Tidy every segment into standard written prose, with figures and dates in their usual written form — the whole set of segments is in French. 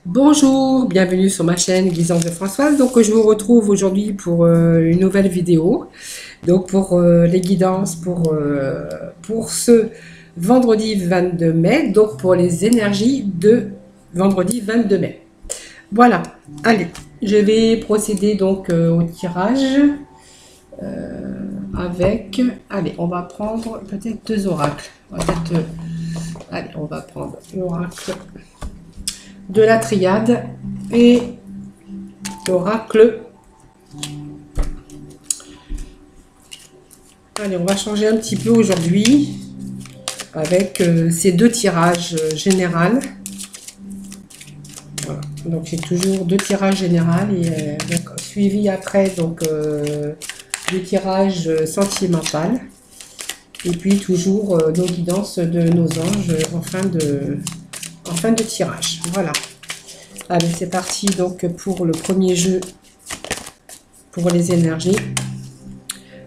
Bonjour, bienvenue sur ma chaîne Guisance de Françoise. Donc je vous retrouve aujourd'hui pour une nouvelle vidéo. Donc pour les guidances pour ce vendredi 22 mai, donc pour les énergies de vendredi 22 mai. Voilà, allez, je vais procéder donc au tirage avec... Allez, on va prendre peut-être deux oracles. Allez, on va prendre l'oracle de la triade et l'oracle. Allez, on va changer un petit peu aujourd'hui avec ces deux tirages généraux. Voilà. Donc j'ai toujours deux tirages généraux et donc, suivi après donc du tirage sentimental et puis toujours nos guidances de nos anges en fin de tirage. Voilà. Allez, c'est parti donc pour le premier jeu pour les énergies.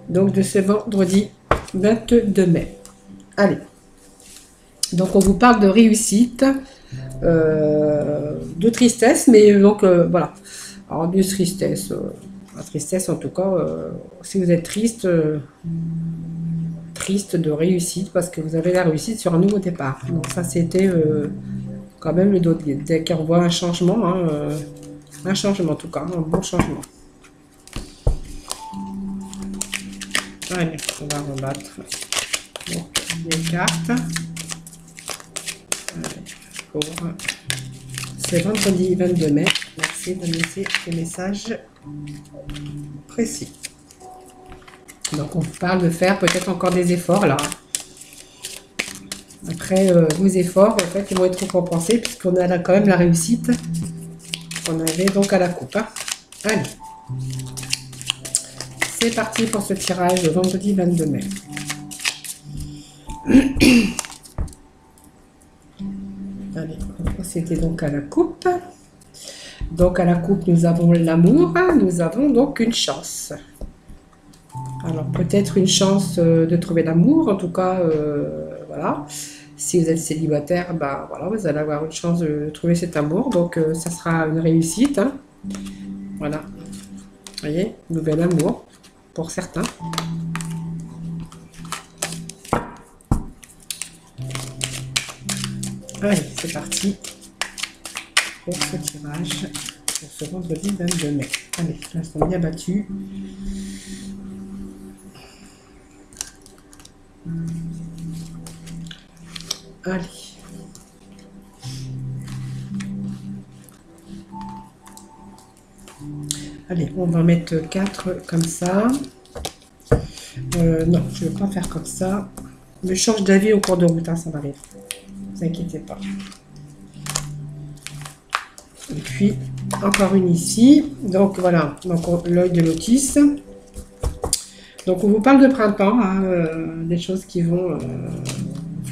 Donc de ce vendredi 22 mai. Allez. Donc on vous parle de réussite, de tristesse, mais donc voilà. Alors de tristesse, la tristesse en tout cas, si vous êtes triste, triste de réussite parce que vous avez la réussite sur un nouveau départ. Donc ça c'était quand même le deck qui envoie un changement, hein, un changement en tout cas, un bon changement. Allez, on va rebattre donc, les cartes. Allez, pour ce vendredi 22 mai, merci de laisser des messages précis. Donc on vous parle de faire peut-être encore des efforts là. Après vos efforts, en fait, ils vont être récompensés puisqu'on a là quand même la réussite qu'on avait donc à la coupe. Hein. Allez. C'est parti pour ce tirage le vendredi 22 mai. Allez, on va procéder donc à la coupe. Donc à la coupe, nous avons l'amour, nous avons donc une chance. Alors peut-être une chance de trouver l'amour, en tout cas, voilà. Si vous êtes célibataire, bah, voilà, vous allez avoir une chance de trouver cet amour, donc ça sera une réussite. Hein. Voilà, vous voyez, nouvel amour pour certains. Allez, c'est parti pour ce tirage pour ce vendredi 22 mai. Allez, là, sont bien battus. Allez. Allez, on va mettre 4 comme ça. Non, je ne vais pas faire comme ça. Je change d'avis au cours de route, hein, ça va aller. Ne vous inquiétez pas. Et puis, encore une ici. Donc, voilà. Donc, l'œil de lotus. Donc, on vous parle de printemps. Hein, des choses qui vont...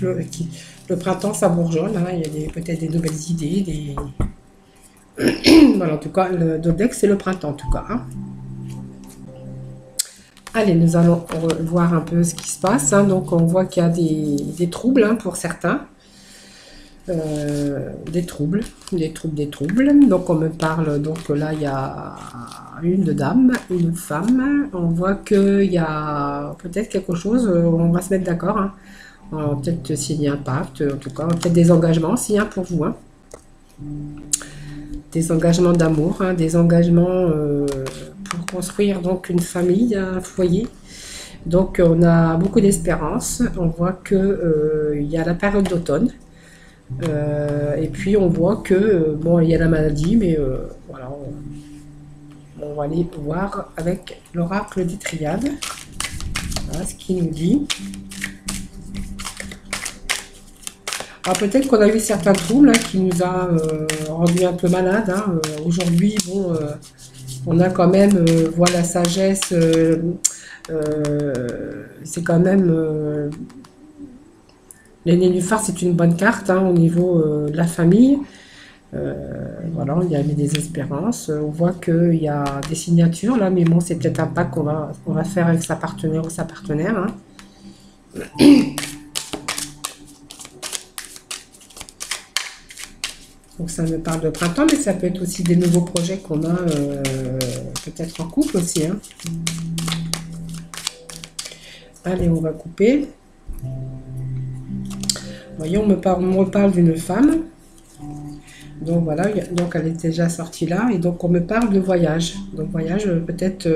le printemps, ça bourgeonne. Hein, il y a peut-être des nouvelles idées. Des... voilà, en tout cas, le deck, c'est le printemps, en tout cas. Hein. Allez, nous allons voir un peu ce qui se passe. Hein. Donc, on voit qu'il y a des troubles hein, pour certains. Des troubles. Donc, on me parle, donc là, il y a une dame, une femme. On voit qu'il y a peut-être quelque chose, on va se mettre d'accord. Hein. Peut-être signer un pacte, en tout cas, peut-être des engagements aussi hein, pour vous. Hein. Des engagements d'amour, hein, des engagements pour construire donc une famille, un foyer. Donc on a beaucoup d'espérance. On voit que il y a la période d'automne. Et puis on voit que bon il y a la maladie, mais voilà, on va aller voir avec l'oracle des triades. Voilà ce qu'il nous dit. Alors peut-être qu'on a eu certains troubles hein, qui nous a rendu un peu malades. Hein. Aujourd'hui, bon, on a quand même, voilà, la sagesse, c'est quand même, les nénuphars, c'est une bonne carte hein, au niveau de la famille. Voilà, il y avait des espérances. On voit qu'il y a des signatures là, mais bon, c'est peut-être un pacte qu'on va faire avec sa partenaire ou sa partenaire. Hein. Donc ça me parle de printemps, mais ça peut être aussi des nouveaux projets qu'on a peut-être en couple aussi. Hein. Allez, on va couper. Voyons, on me reparle d'une femme. Donc voilà, donc elle est déjà sortie là. Et donc on me parle de voyage. Donc voyage, peut-être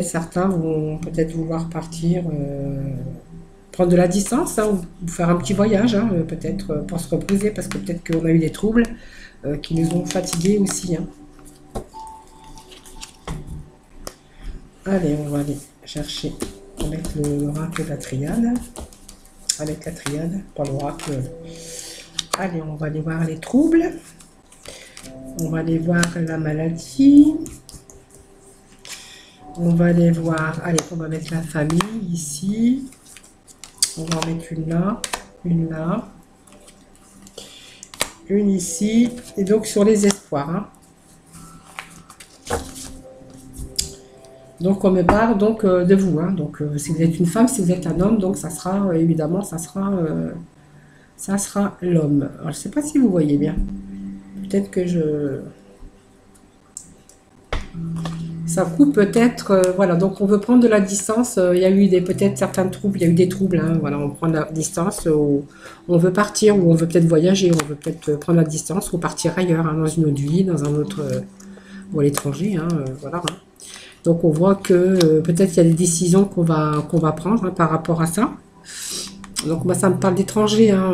certains vont peut-être vouloir partir, prendre de la distance, hein, ou faire un petit voyage, hein, peut-être pour se reposer, parce que peut-être qu'on a eu des troubles qui nous ont fatigués aussi. Hein. Allez, on va aller chercher avec l'oracle de la triade. Avec la triade, pas l'oracle. Allez, on va aller voir les troubles. On va aller voir la maladie. On va aller voir, allez, on va mettre la famille ici. On va en mettre une là, une ici. Et donc sur les espoirs. Hein. Donc on me parle donc de vous. Hein. Donc si vous êtes une femme, si vous êtes un homme, donc ça sera évidemment, ça sera l'homme. Alors je ne sais pas si vous voyez bien. Peut-être que ça coupe peut-être, voilà, donc on veut prendre de la distance, il y a eu peut-être certains troubles, il y a eu des troubles, hein, voilà, on prend de la distance, on veut partir, ou on veut peut-être voyager, on veut peut-être prendre la distance, ou partir ailleurs, hein, dans une autre vie, dans un autre, ou à l'étranger, hein, voilà. Hein. Donc on voit que peut-être il y a des décisions qu'on va prendre, hein, par rapport à ça. Donc moi ça me parle d'étrangers, hein,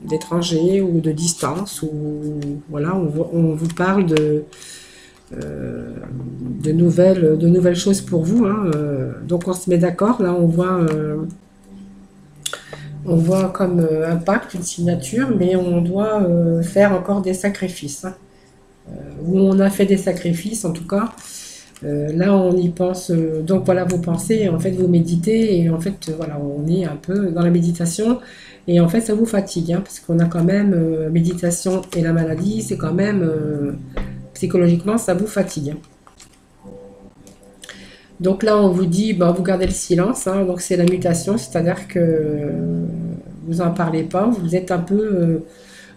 d'étrangers ou de distance, ou voilà, on vous parle de nouvelles choses pour vous. Hein, donc on se met d'accord, là on voit comme un pacte, une signature, mais on doit faire encore des sacrifices. Hein, où on a fait des sacrifices en tout cas. Là on y pense, donc voilà, vous pensez, en fait vous méditez, et en fait voilà, on est un peu dans la méditation, et en fait ça vous fatigue, hein, parce qu'on a quand même méditation et la maladie, c'est quand même psychologiquement ça vous fatigue. Hein. Donc là on vous dit, ben, vous gardez le silence, hein, donc c'est la mutation, c'est-à-dire que vous n'en parlez pas, vous êtes un peu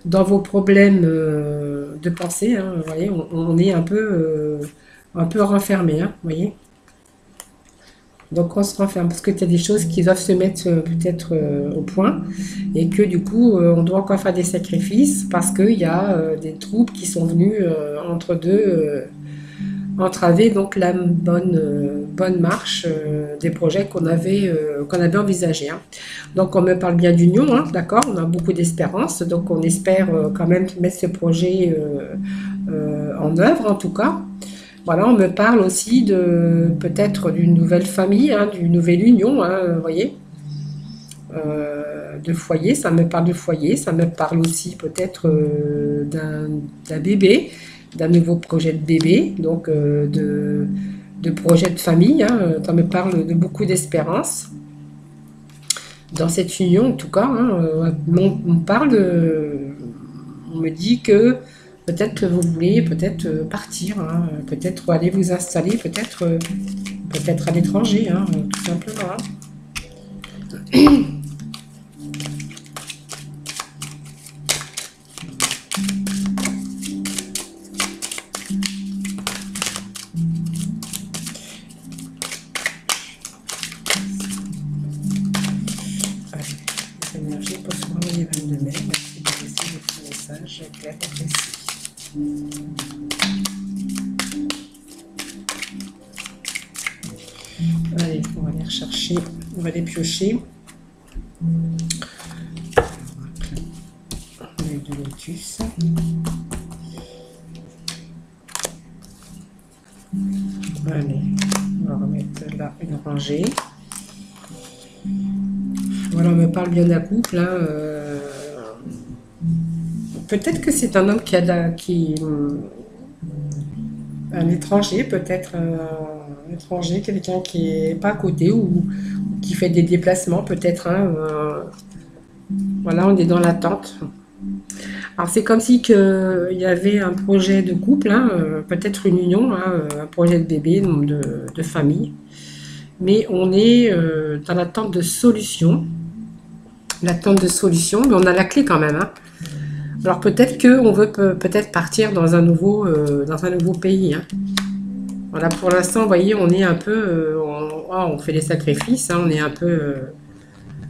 dans vos problèmes de pensée, hein, vous voyez, on est un peu renfermé, hein, vous voyez. Donc on se renferme parce qu'il y a des choses qui doivent se mettre peut-être au point, et que du coup on doit encore faire des sacrifices parce qu'il y a des troubles qui sont venus entre deux, entraver donc la bonne marche des projets qu'on avait envisagés. Hein. Donc on me parle bien d'union, hein, d'accord, on a beaucoup d'espérance, donc on espère quand même mettre ce projet en œuvre en tout cas. Voilà, on me parle aussi de peut-être d'une nouvelle famille, hein, d'une nouvelle union, hein, vous voyez, de foyer, ça me parle de foyer, ça me parle aussi peut-être d'un bébé, d'un nouveau projet de bébé, donc de projet de famille, hein, ça me parle de beaucoup d'espérance dans cette union en tout cas. Hein, on me dit que peut-être que vous voulez peut-être partir, hein, peut-être aller vous installer, peut-être à l'étranger, hein, tout simplement. Hein. Allez, les énergies pour ce mois du 22 mai. Merci de laisser des petits messages clairs et précis. Allez, on va aller rechercher, on va aller piocher. L'œil de lotus. Allez, on va remettre là une rangée. Voilà, on me parle bien d'un couple. Hein, peut-être que c'est un homme un étranger, peut-être un étranger, quelqu'un qui est pas à côté ou qui fait des déplacements, peut-être. Hein, voilà, on est dans l'attente. Alors c'est comme si il y avait un projet de couple, hein, peut-être une union, hein, un projet de bébé, de famille, mais on est dans l'attente de solution. L'attente de solution, mais on a la clé quand même. Hein. Alors peut-être qu'on veut peut-être partir dans un nouveau pays, hein. Voilà, pour l'instant, vous voyez, on est un peu, on fait des sacrifices, hein, on est un peu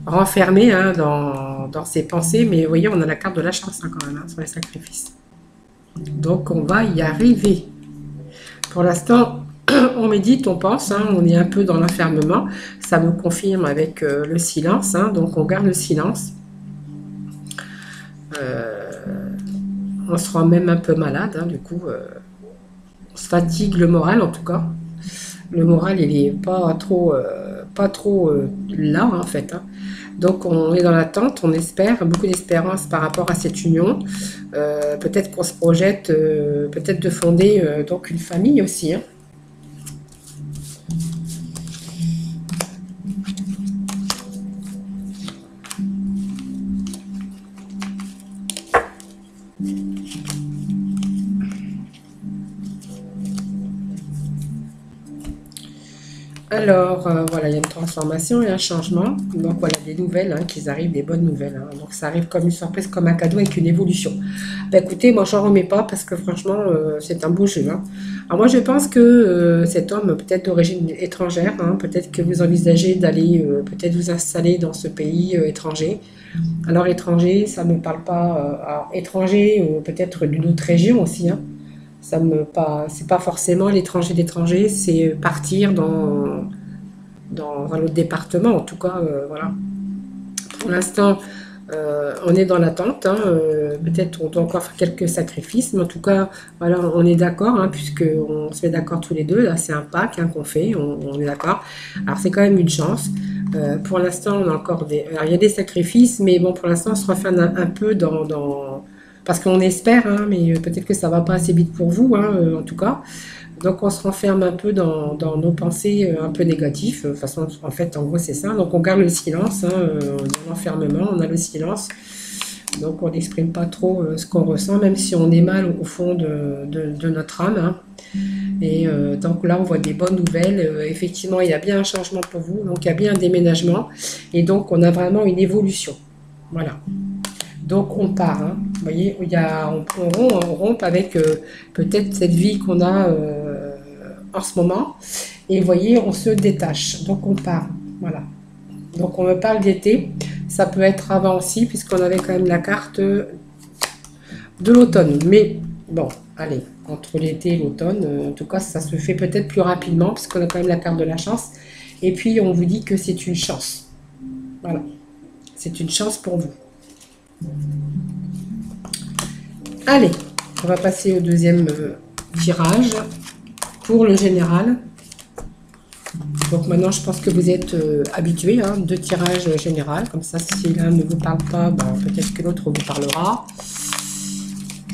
renfermé, hein, dans ses pensées, mais vous voyez, on a la carte de la chance, hein, quand même, hein, sur les sacrifices. Donc on va y arriver. Pour l'instant, on médite, on pense, hein, on est un peu dans l'enfermement. Ça me confirme avec le silence, hein, donc on garde le silence. On se rend même un peu malade, hein, du coup, on se fatigue le moral en tout cas. Le moral, il est pas trop là, hein, en fait, hein. Donc on est dans l'attente, on espère, beaucoup d'espérance par rapport à cette union. Peut-être qu'on se projette, peut-être de fonder donc une famille aussi, hein. Alors, voilà, il y a une transformation et un changement. Donc, voilà, des nouvelles, hein, qui arrivent, des bonnes nouvelles, hein. Donc, ça arrive comme une surprise, comme un cadeau avec une évolution. Ben, écoutez, moi, j'en remets pas parce que franchement, c'est un beau jeu, hein. Alors, moi, je pense que cet homme, peut-être d'origine étrangère, hein, peut-être que vous envisagez d'aller peut-être vous installer dans ce pays étranger. Alors, étranger, ça ne me parle pas. Alors, étranger, peut-être d'une autre région aussi, hein. Ça me pas, c'est pas forcément l'étranger, c'est partir dans un autre département. En tout cas, voilà. Pour l'instant, on est dans l'attente, hein, peut-être on doit encore faire quelques sacrifices, mais en tout cas, voilà, on est d'accord, hein, puisqu'on se met d'accord tous les deux. Là, c'est un pacte, hein, qu'on fait, on est d'accord. Alors, c'est quand même une chance. Pour l'instant, on a encore des. Alors, il y a des sacrifices, mais bon, pour l'instant, on se refait un peu parce qu'on espère, hein, mais peut-être que ça va pas assez vite pour vous, hein, en tout cas. Donc on se renferme un peu dans nos pensées un peu négatives. De toute façon, en fait, en gros, c'est ça. Donc on garde le silence, hein, dans l'enfermement, on a le silence. Donc on n'exprime pas trop ce qu'on ressent, même si on est mal au fond de notre âme, hein. Et donc là, on voit des bonnes nouvelles. Effectivement, il y a bien un changement pour vous, donc il y a bien un déménagement. Et donc on a vraiment une évolution. Voilà. Donc on part, hein. Vous voyez, on rompt avec peut-être cette vie qu'on a en ce moment. Et vous voyez, on se détache. Donc on part. Voilà. Donc on me parle d'été. Ça peut être avant aussi, puisqu'on avait quand même la carte de l'automne. Mais bon, allez, entre l'été et l'automne, en tout cas, ça se fait peut-être plus rapidement, puisqu'on a quand même la carte de la chance. Et puis on vous dit que c'est une chance. Voilà. C'est une chance pour vous. Allez, on va passer au deuxième tirage pour le général. Donc maintenant, je pense que vous êtes habitués, hein, de tirage général. Comme ça, si l'un ne vous parle pas, ben, peut-être que l'autre vous parlera.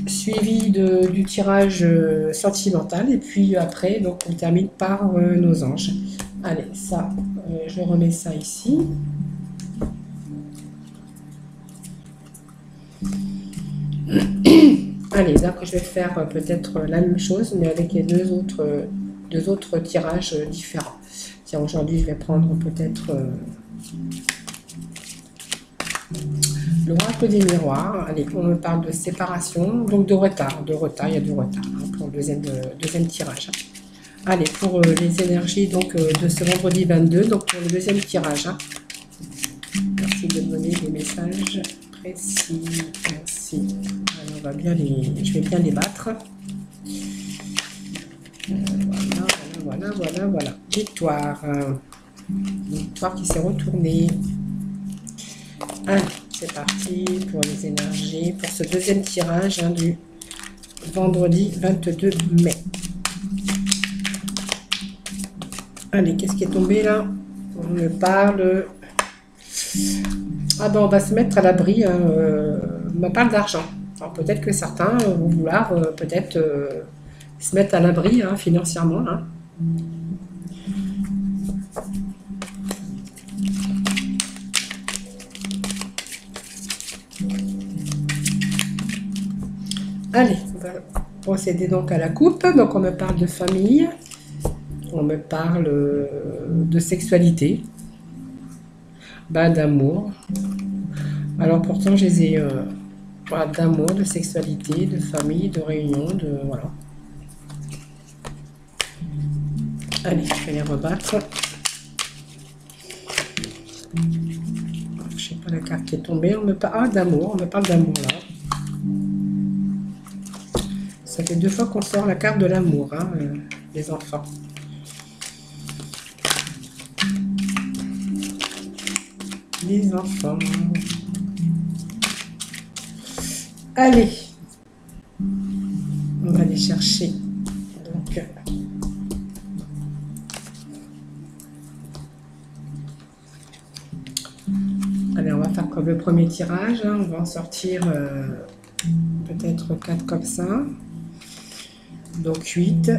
Suivi du tirage sentimental. Et puis après, donc, on termine par nos anges. Allez, ça, je remets ça ici. Allez, là, je vais faire peut-être la même chose, mais avec les deux autres tirages différents. Tiens, aujourd'hui, je vais prendre peut-être l'oracle des miroirs. Allez, on me parle de séparation, donc de retard, il y a du retard, hein, pour le deuxième tirage. Allez, pour les énergies donc de ce vendredi 22, donc pour le deuxième tirage, hein. Merci de me donner des messages précis. Merci. Alors, je vais bien les battre. Voilà. Victoire. Victoire qui s'est retournée. Allez, c'est parti pour les énergies, pour ce deuxième tirage, hein, du vendredi 22 mai. Allez, qu'est-ce qui est tombé là? On me parle. Ah ben, on va se mettre à l'abri, hein, on me parle d'argent. Alors peut-être que certains vont vouloir peut-être se mettre à l'abri, hein, financièrement, hein. Allez, on va procéder donc à la coupe. Donc on me parle de famille, on me parle de sexualité, bah, d'amour. Alors pourtant je les ai Voilà, d'amour, de sexualité, de famille, de réunion, de... Voilà. Allez, je vais les rebattre. Je sais pas la carte qui est tombée. On me parle d'amour. On me parle d'amour là. Ça fait 2 fois qu'on sort la carte de l'amour, hein, les enfants. Les enfants. Allez. On va aller chercher. Donc... Allez, on va faire comme le premier tirage. Hein. On va en sortir peut-être 4 comme ça. Donc 8.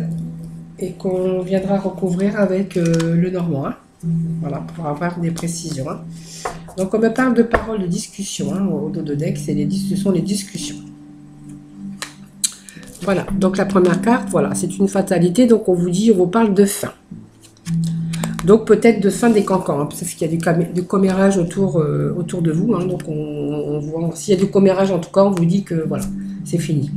Et qu'on viendra recouvrir avec le normand. Hein. Voilà, pour avoir des précisions. Hein. Donc on me parle de paroles de discussion. Hein, au dos de deck, ce sont les discussions. Voilà, donc la première carte, voilà, c'est une fatalité. Donc on vous parle de fin. Donc peut-être de fin des cancans, hein, parce qu'il y a du commérage autour de vous. Hein, donc on voit, s'il y a du commérage en tout cas, on vous dit que voilà, c'est fini.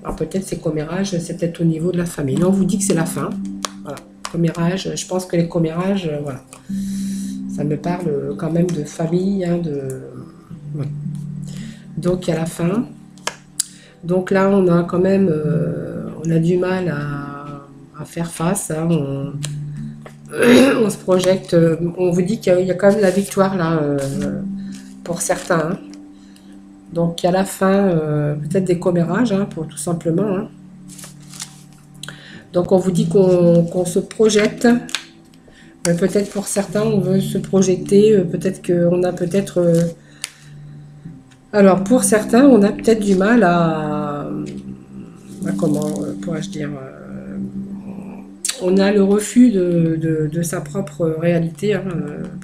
Alors peut-être ces commérages, c'est peut-être au niveau de la famille. Là on vous dit que c'est la fin. Voilà, commérage, je pense que les commérages, voilà. Ça me parle quand même de famille, hein, ouais. Donc il y a la fin. Donc là on a quand même, on a du mal à faire face, hein, on se projette, on vous dit qu'il y a quand même la victoire là, pour certains. Hein. Donc il y a la fin, peut-être des commérages, hein, pour tout simplement. Hein. Donc on vous dit qu'on se projette, peut-être pour certains on veut se projeter, peut-être qu'on a peut-être... alors pour certains on a peut-être du mal à comment pourrais-je dire... on a le refus de sa propre réalité. Hein.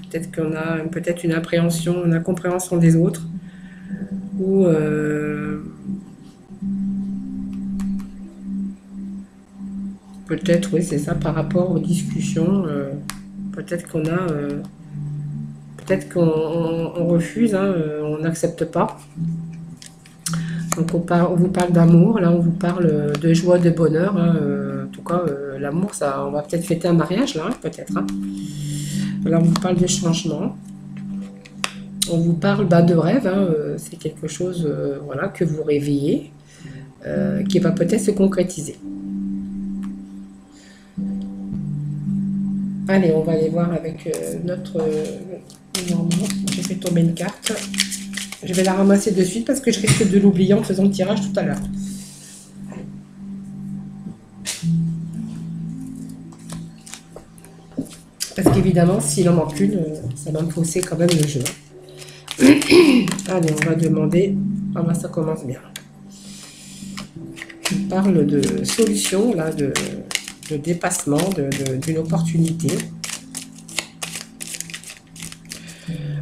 Peut-être qu'on a une appréhension, une incompréhension des autres. Ou peut-être, oui, c'est ça, par rapport aux discussions. Peut-être qu'on a... peut-être qu'on refuse, hein, on n'accepte pas. Donc on vous parle d'amour, là on vous parle de joie, de bonheur. Hein, en tout cas, l'amour, ça, on va peut-être fêter un mariage là, hein, peut-être. Hein. Là on vous parle de changement. On vous parle de rêve. Hein, c'est quelque chose, voilà, que vous réveillez, qui va peut-être se concrétiser. Allez, on va aller voir avec notre normand. J'ai fait tomber une carte. Je vais la ramasser de suite parce que je risque de l'oublier en faisant le tirage tout à l'heure. Parce qu'évidemment, s'il en manque une, ça va me fausser quand même le jeu. Allez, on va demander... Ah ben, ça commence bien. On parle de solution, là, de dépassement, d'une opportunité.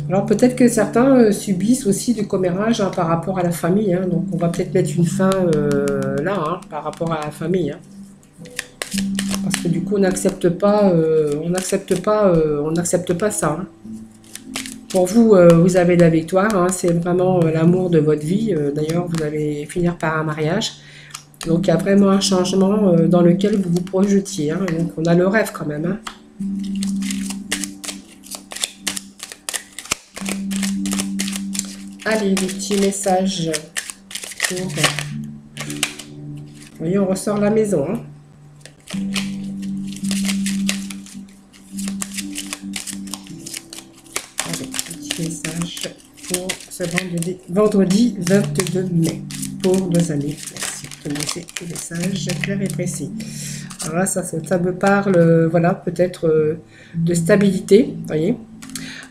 Alors peut-être que certains subissent aussi du commérage, hein, par rapport à la famille. Hein, donc on va peut-être mettre une fin là, hein, par rapport à la famille. Hein. Parce que du coup on n'accepte pas, ça. Hein. Pour vous, vous avez la victoire. Hein, c'est vraiment l'amour de votre vie. D'ailleurs, vous allez finir par un mariage. Donc il y a vraiment un changement dans lequel vous vous projetiez. Hein, donc on a le rêve quand même. Hein. Allez, les petits messages pour... Vous voyez, on ressort la maison. Hein. Allez, petit message pour ce vendredi 22 mai. Pour nos amis. Merci pour laisser le message clair et précis. Alors là, ça me parle, voilà, peut-être de stabilité, vous voyez.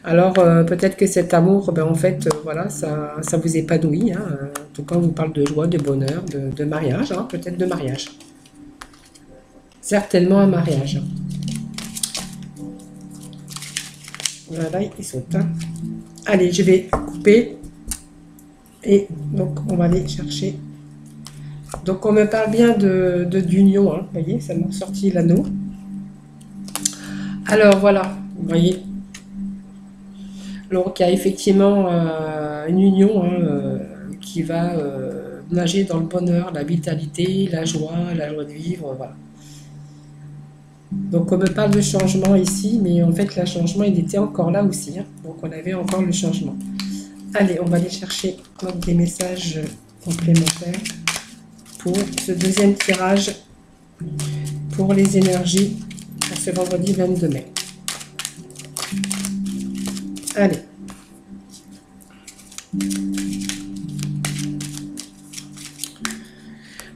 Alors, peut-être que cet amour, ben, en fait, voilà, ça vous épanouit. Hein. En tout cas, on vous parle de joie, de bonheur, de mariage, hein, peut-être de mariage. Certainement un mariage. Voilà, il saute. Hein. Allez, je vais couper. Et donc, on va aller chercher. Donc, on me parle bien d'union. Hein, vous voyez, ça m'a sorti l'anneau. Alors, voilà, vous voyez. Donc il y a effectivement une union, hein, qui va nager dans le bonheur, la vitalité, la joie de vivre, voilà. Donc on me parle de changement ici, mais en fait le changement il était encore là aussi, hein. Donc on avait encore le changement. Allez, on va aller chercher donc, des messages complémentaires pour ce deuxième tirage pour les énergies pour ce vendredi 22 mai. Allez.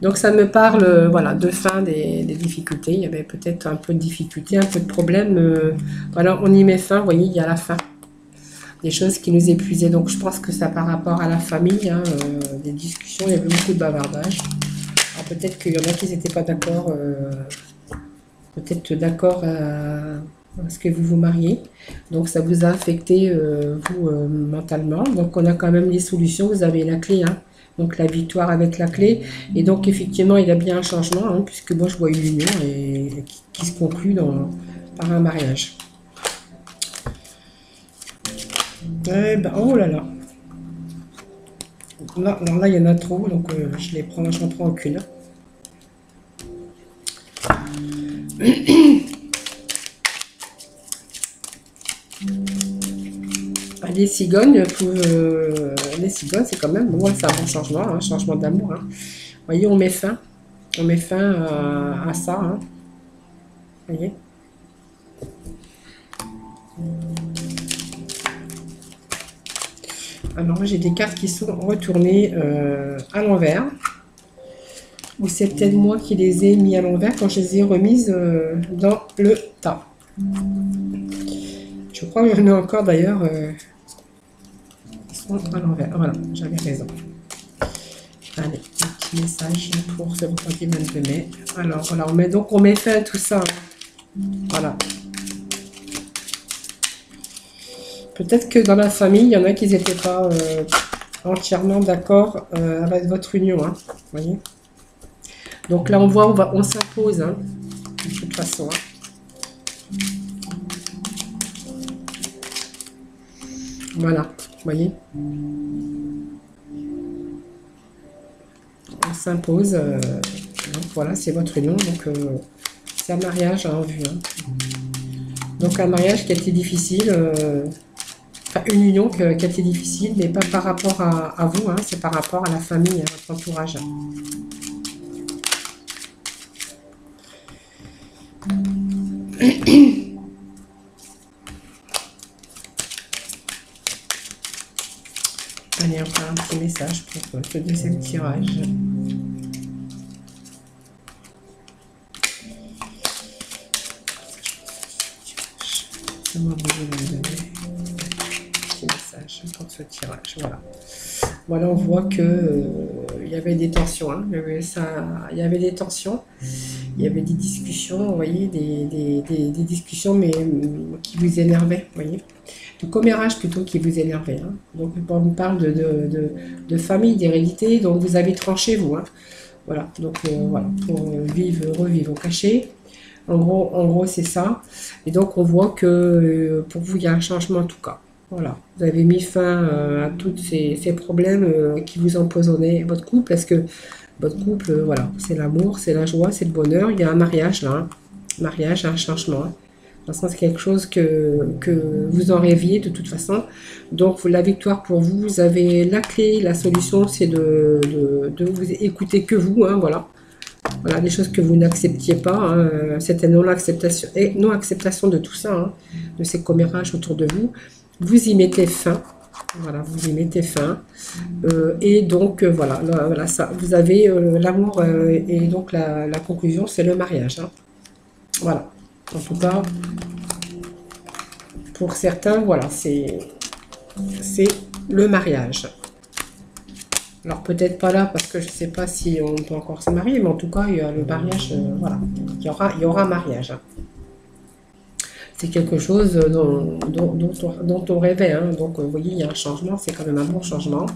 Donc ça me parle voilà, de fin des difficultés. Il y avait peut-être un peu de difficultés, un peu de problèmes. Voilà, on y met fin, vous voyez, il y a la fin. Des choses qui nous épuisaient. Donc je pense que ça par rapport à la famille, hein, des discussions, il y avait beaucoup de bavardage. Peut-être qu'il y en a qui n'étaient pas d'accord, peut-être d'accord à ce que vous vous mariez. Donc ça vous a affecté, vous, mentalement. Donc on a quand même les solutions, vous avez la clé, hein. Donc la victoire avec la clé. Et donc effectivement, il y a bien un changement, hein, puisque moi je vois une union qui se conclut par un mariage. Eh ben, oh là là. Là, alors là, il y en a trop, donc j'en prends aucune. Les cigognes, c'est quand même, bon, c'est un bon changement, un changement d'amour, hein. Vous voyez, on met fin à ça, hein. Vous voyez. Alors, j'ai des cartes qui sont retournées à l'envers. Ou c'est peut-être moi qui les ai mis à l'envers quand je les ai remises dans le tas. Je crois qu'il y en a encore d'ailleurs qui sont à l'envers. Voilà, j'avais raison. Allez, un petit message pour ce vendredi 22 mai. Alors voilà, on met fin à tout ça. Voilà. Peut-être que dans la famille, il y en a qui n'étaient pas entièrement d'accord avec votre union, hein, vous voyez. Donc là, on voit, on s'impose, hein, de toute façon. Hein. Voilà, vous voyez. On s'impose. Donc voilà, c'est votre union. Donc c'est un mariage en vue. Hein. Donc un mariage qui a été difficile. Une union qui a été difficile, mais pas par rapport à vous, hein, c'est par rapport à la famille, à votre entourage. Allez, on fait un petit message pour ce deuxième tirage. Pour ce tirage, voilà. Voilà, on voit que il y avait des tensions, hein. Il y avait des tensions, il y avait des discussions, vous voyez, des discussions, mais qui vous énervaient, vous voyez. De commérage plutôt qui vous énervait, hein. Donc on vous parle de famille, d'hérédité, donc vous avez tranché vous, hein. Voilà, donc voilà, pour revivre au cachet. En gros c'est ça. Et donc on voit que pour vous il y a un changement en tout cas. Voilà, vous avez mis fin à tous ces problèmes qui vous empoisonnaient votre couple, parce que votre couple, voilà, c'est l'amour, c'est la joie, c'est le bonheur. Il y a un mariage là, hein. Mariage, un changement. Hein. De toute façon, c'est quelque chose que vous en rêviez de toute façon. Donc la victoire pour vous, vous avez la clé, la solution, c'est de vous écouter que vous, hein, voilà. Voilà, des choses que vous n'acceptiez pas, hein, c'était non-acceptation et non-acceptation de tout ça, hein, de ces commérages autour de vous. Vous y mettez fin, voilà, vous y mettez fin, et donc voilà, voilà ça, vous avez l'amour et donc la conclusion, c'est le mariage, hein. Voilà, en tout cas, pour certains, voilà, c'est le mariage. Alors peut-être pas là, parce que je ne sais pas si on peut encore se marier, mais en tout cas, il y a le mariage, voilà, il y aura un mariage, hein. C'est quelque chose dont on rêvait, hein. Donc vous voyez, il y a un changement, c'est quand même un bon changement.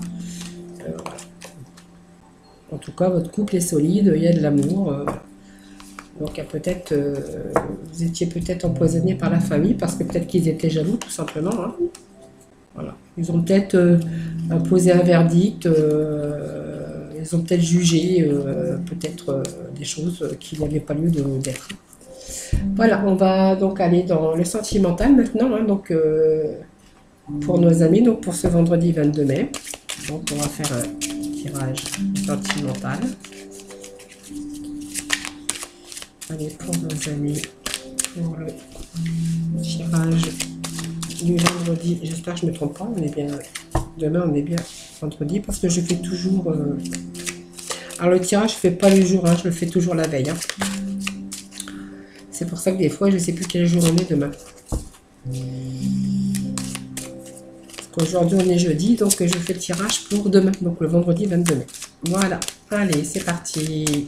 Voilà. En tout cas, votre couple est solide, il y a de l'amour. Donc peut-être, vous étiez peut-être empoisonné par la famille, parce que peut-être qu'ils étaient jaloux, tout simplement, hein. Voilà. Ils ont peut-être posé un verdict, ils ont peut-être jugé peut-être des choses qui n'avaient pas lieu d'être. Voilà, on va donc aller dans le sentimental maintenant, hein, donc pour nos amis, donc pour ce vendredi 22 mai. Donc on va faire un tirage sentimental. Allez, pour nos amis, pour le tirage du vendredi, j'espère que je ne me trompe pas, on est bien, demain on est bien vendredi, parce que je fais toujours, alors le tirage je ne fais pas le jour, hein, je le fais toujours la veille, hein. C'est pour ça que des fois je ne sais plus quel jour on est demain. Aujourd'hui on est jeudi, donc je fais le tirage pour demain, donc le vendredi 22 mai. Voilà, allez c'est parti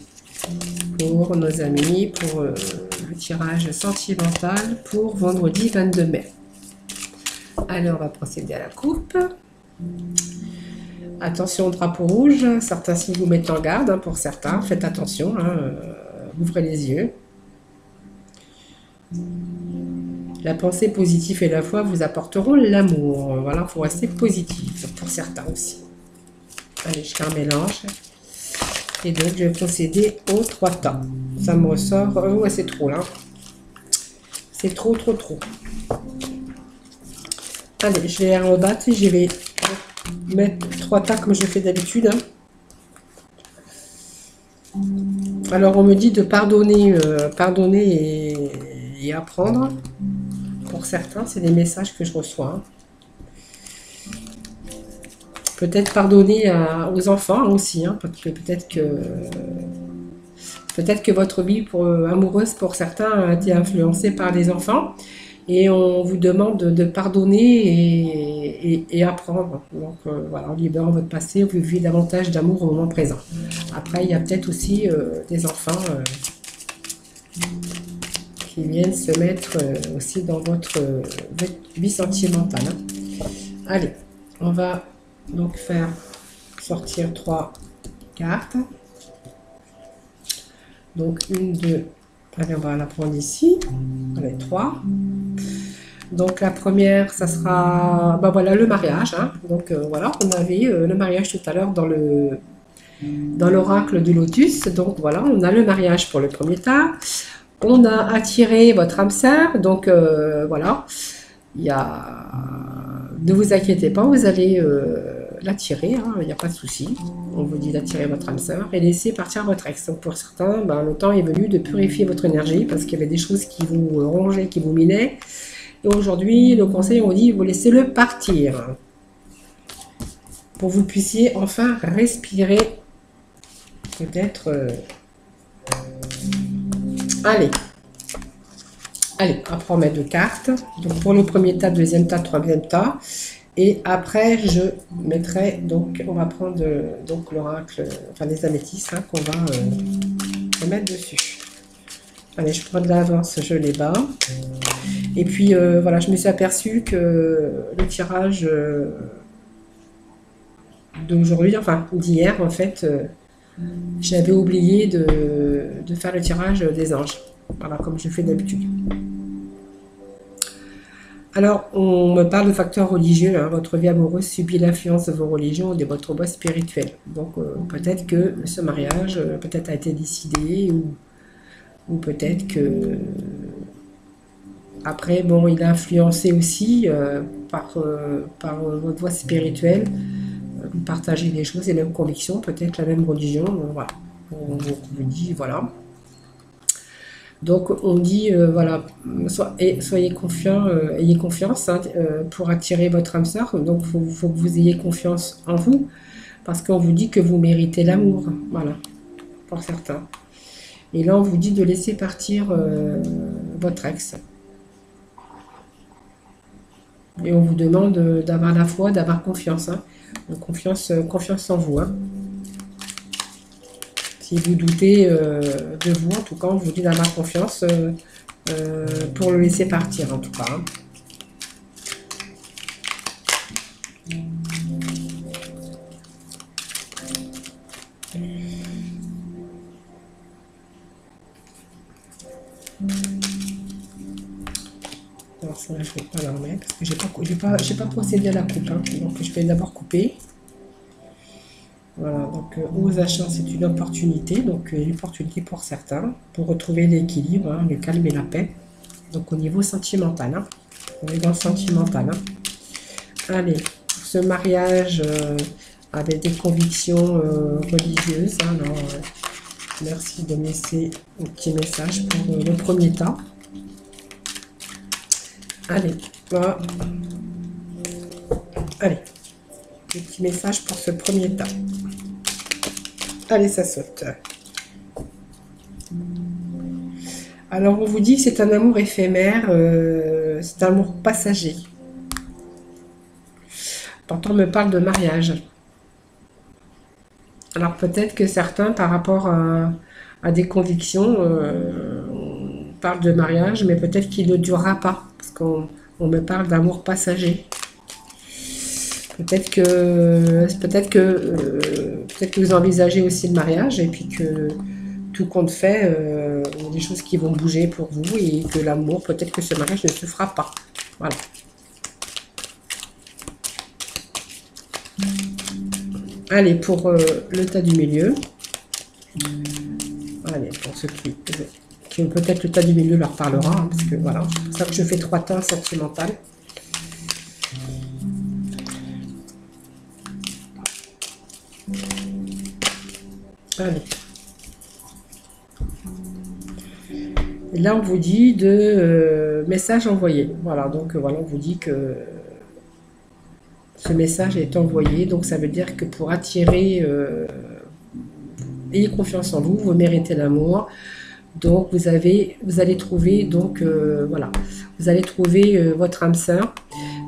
pour nos amis, pour le tirage sentimental pour vendredi 22 mai. Allez, on va procéder à la coupe. Attention au drapeau rouge, certains signes vous mettent en garde, hein, pour certains, faites attention, hein, ouvrez les yeux. La pensée positive et la foi vous apporteront l'amour. Voilà, il faut rester positif pour certains aussi. Allez, je fais un mélange. Et donc, je vais procéder aux 3 tas. Ça me ressort... ouais, c'est trop, là. C'est trop, trop, trop. Allez, je vais rebattre et je vais mettre 3 tas comme je fais d'habitude. Alors, on me dit de pardonner, et apprendre. Pour certains, c'est des messages que je reçois. Peut-être pardonner aux enfants aussi, hein, parce que peut-être que votre vie amoureuse pour certains a été influencée par des enfants et on vous demande de pardonner et apprendre. Donc voilà, en libérant votre passé, vous vivez davantage d'amour au moment présent. Après, il y a peut-être aussi des enfants qui viennent se mettre aussi dans votre vie sentimentale, hein. Allez, on va donc faire sortir 3 cartes. Donc 1, 2, allez, on va la prendre ici. Allez, 3. Donc la première, ça sera voilà, le mariage, hein. Donc voilà, on avait le mariage tout à l'heure dans l'oracle du lotus. Donc voilà, on a le mariage pour le premier tas. On a attiré votre âme sœur, donc voilà, ne vous inquiétez pas, vous allez l'attirer, hein, il n'y a pas de souci. On vous dit d'attirer votre âme sœur et laisser partir votre ex. Donc pour certains, le temps est venu de purifier votre énergie parce qu'il y avait des choses qui vous rongeaient, qui vous minaient. Et aujourd'hui, le conseil, on dit, vous laissez-le partir pour que vous puissiez enfin respirer. Peut-être... Allez, après on met 2 cartes. Donc pour le premier tas, deuxième tas, troisième tas. Et après je mettrai, donc on va prendre donc l'oracle, enfin les améthystes, hein, qu'on va mettre dessus. Allez, je prends de l'avance, je les bats. Et puis voilà, je me suis aperçue que le tirage d'aujourd'hui, enfin d'hier en fait, j'avais oublié de faire le tirage des anges. Voilà, comme je fais d'habitude. Alors, on me parle de facteurs religieux, hein. Votre vie amoureuse subit l'influence de vos religions et de votre voie spirituelle. Donc, peut-être que ce mariage peut-être a été décidé ou peut-être que... Après, bon, il a influencé aussi par votre voie spirituelle. Vous partagez les choses, les mêmes convictions, peut-être la même religion, voilà. On vous dit, voilà. Donc, on dit, voilà, soyez confiants, ayez confiance, hein, pour attirer votre âme sœur. Donc, il faut que vous ayez confiance en vous, parce qu'on vous dit que vous méritez l'amour, voilà, pour certains. Et là, on vous dit de laisser partir votre ex. Et on vous demande d'avoir la foi, d'avoir confiance, hein. Confiance en vous, hein. Si vous doutez de vous, en tout cas, on vous dit d'avoir confiance pour le laisser partir, en tout cas, hein. Alors ça, je vais pas la remettre parce que j'ai pas procédé à la coupe. Hein. Donc je vais d'abord couper. Voilà, donc aux achats, c'est une opportunité. Donc une opportunité pour certains, pour retrouver l'équilibre, hein, le calme et la paix. Donc au niveau sentimental, hein. On est dans le sentimental. Hein. Allez, pour ce mariage avec des convictions religieuses. Hein, alors, merci de me laisser un petit message pour le premier tas. Allez, voilà. Allez, un petit message pour ce premier tas. Allez, ça saute. Alors, on vous dit que c'est un amour éphémère, c'est un amour passager. Pourtant, on me parle de mariage. Alors, peut-être que certains, par rapport à des convictions, on parle de mariage, mais peut-être qu'il ne durera pas, parce qu'on me parle d'amour passager. Peut-être que vous envisagez aussi le mariage, et puis que tout compte fait, il y a des choses qui vont bouger pour vous, et que l'amour, peut-être que ce mariage ne se fera pas. Voilà. Allez, pour le tas du milieu. Allez, pour ceux qui ont peut-être le tas du milieu leur parlera, hein, parce que voilà, c'est pour ça que je fais 3 tas sentimentales. Allez. Et là, on vous dit de message envoyé. Voilà, donc voilà, on vous dit que ce message est envoyé. Donc ça veut dire que pour attirer, ayez confiance en vous, vous méritez l'amour. Donc vous allez trouver, donc voilà, vous allez trouver votre âme sœur.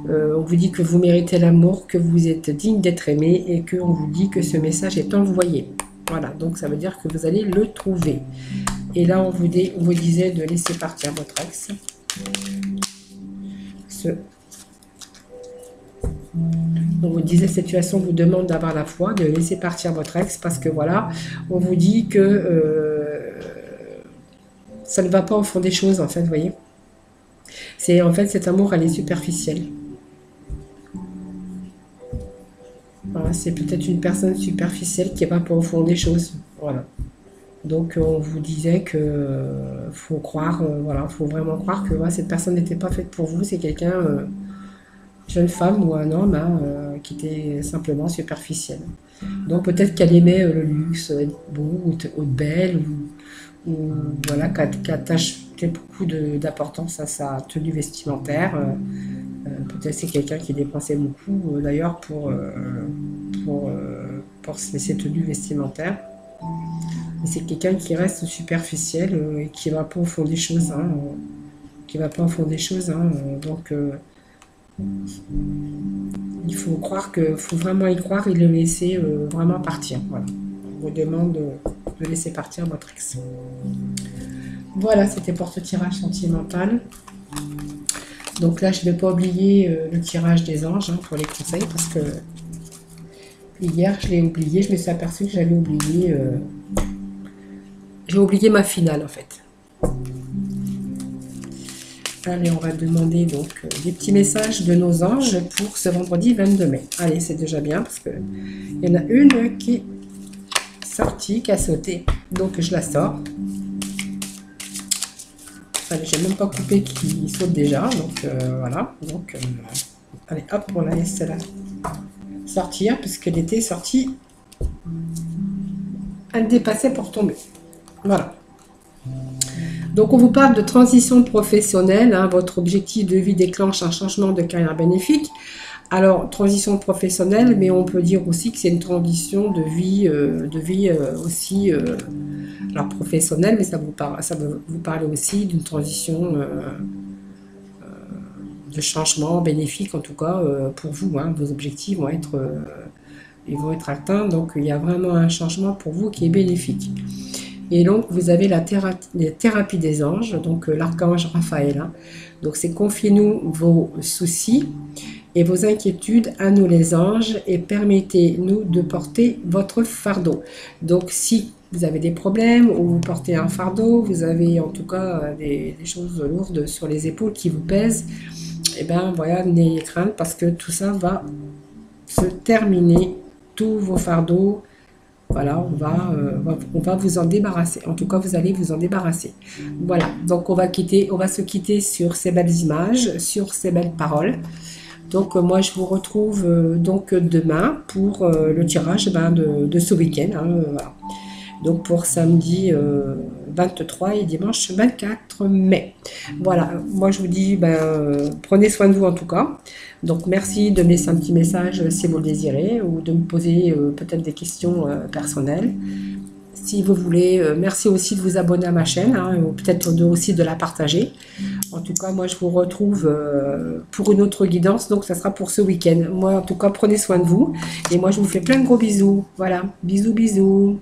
On vous dit que vous méritez l'amour, que vous êtes digne d'être aimé et qu'on vous dit que ce message est envoyé. Voilà, donc ça veut dire que vous allez le trouver. Et là, on vous disait de laisser partir votre ex. On vous disait, cette situation vous demande d'avoir la foi, de laisser partir votre ex, parce que voilà, on vous dit que ça ne va pas au fond des choses, en fait, vous voyez. En fait, cet amour, elle est superficielle. Voilà, c'est peut-être une personne superficielle qui va pas au fond des choses. Voilà. Donc, on vous disait que faut croire, voilà, faut vraiment croire que voilà, cette personne n'était pas faite pour vous. C'est quelqu'un, jeune femme ou un homme, hein, qui était simplement superficiel. Donc, peut-être qu'elle aimait le luxe, être beau ou être belle, ou voilà, qui attache beaucoup d'importance à sa tenue vestimentaire. Peut-être c'est quelqu'un qui dépensait beaucoup, d'ailleurs, pour ses tenues vestimentaires. Mais c'est quelqu'un qui reste superficiel et qui va pas au fond des choses. Hein, donc, il faut vraiment y croire et le laisser vraiment partir. Voilà. On vous demande de laisser partir votre ex. Voilà, c'était pour ce tirage sentimental. Donc là, je ne vais pas oublier le tirage des anges, hein, pour les conseils, parce que hier, je l'ai oublié. Je me suis aperçue que j'avais oublié... j'ai oublié ma finale, en fait. Allez, on va demander donc des petits messages de nos anges pour ce vendredi 22 mai. Allez, c'est déjà bien, parce que il y en a une qui est sortie, qui a sauté. Donc, je la sors. Allez, j'ai même pas coupé, qui saute déjà, donc voilà. Donc, allez, hop, on la laisse là sortir, puisqu'elle était sortie. Elle dépassait pour tomber. Voilà. Donc, on vous parle de transition professionnelle. Hein, votre objectif de vie déclenche un changement de carrière bénéfique. Alors, transition professionnelle, mais on peut dire aussi que c'est une transition de vie aussi alors professionnelle, mais ça veut vous parler aussi d'une transition de changement bénéfique, en tout cas pour vous. Hein, vos objectifs vont être atteints, donc il y a vraiment un changement pour vous qui est bénéfique. Et donc, vous avez la thérapie des anges, donc l'archange Raphaël. Hein. Donc, c'est confiez-nous vos soucis et vos inquiétudes à nous les anges et permettez-nous de porter votre fardeau. Donc si vous avez des problèmes ou vous portez un fardeau, vous avez en tout cas des choses lourdes sur les épaules qui vous pèsent, et bien voilà, n'ayez crainte parce que tout ça va se terminer, tous vos fardeaux. Voilà, on va vous en débarrasser. En tout cas, vous allez vous en débarrasser. Voilà, donc on va se quitter sur ces belles images, sur ces belles paroles. Donc moi, je vous retrouve donc demain pour le tirage de ce week-end. Voilà. Donc pour samedi 23 et dimanche 24 mai. Voilà, moi je vous dis, prenez soin de vous en tout cas. Donc merci de me laisser un petit message si vous le désirez ou de me poser peut-être des questions personnelles. Si vous voulez, merci aussi de vous abonner à ma chaîne, ou peut-être aussi de la partager. En tout cas, moi je vous retrouve pour une autre guidance, donc ça sera pour ce week-end. Moi en tout cas, prenez soin de vous et moi je vous fais plein de gros bisous. Voilà, bisous bisous.